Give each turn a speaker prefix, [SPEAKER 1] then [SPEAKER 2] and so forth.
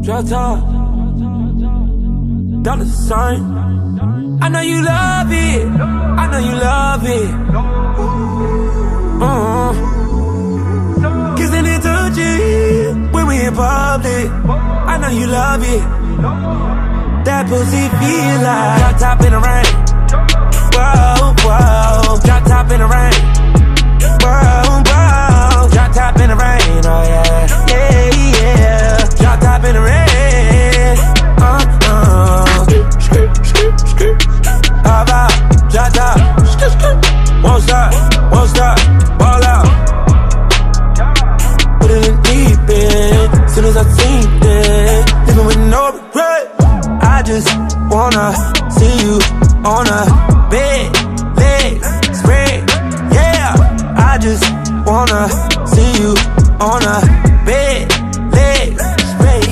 [SPEAKER 1] Droptop, $sign. I know you love it. I know you love it. Kissing and touching when we in public. I know you love it. That pussy feel like drop top in the rain. Whoa, whoa, drop top in the rain. Whoa, whoa, drop top in the rain. Oh yeah, yeah, yeah. Drop top in the rain. How about drop top? Won't stop, ball out. Put it in deep end. Soon as I think it, living with no regret. I just wanna see you on a bed, legs spread. Yeah, I just wanna see you on a bed, legs spread.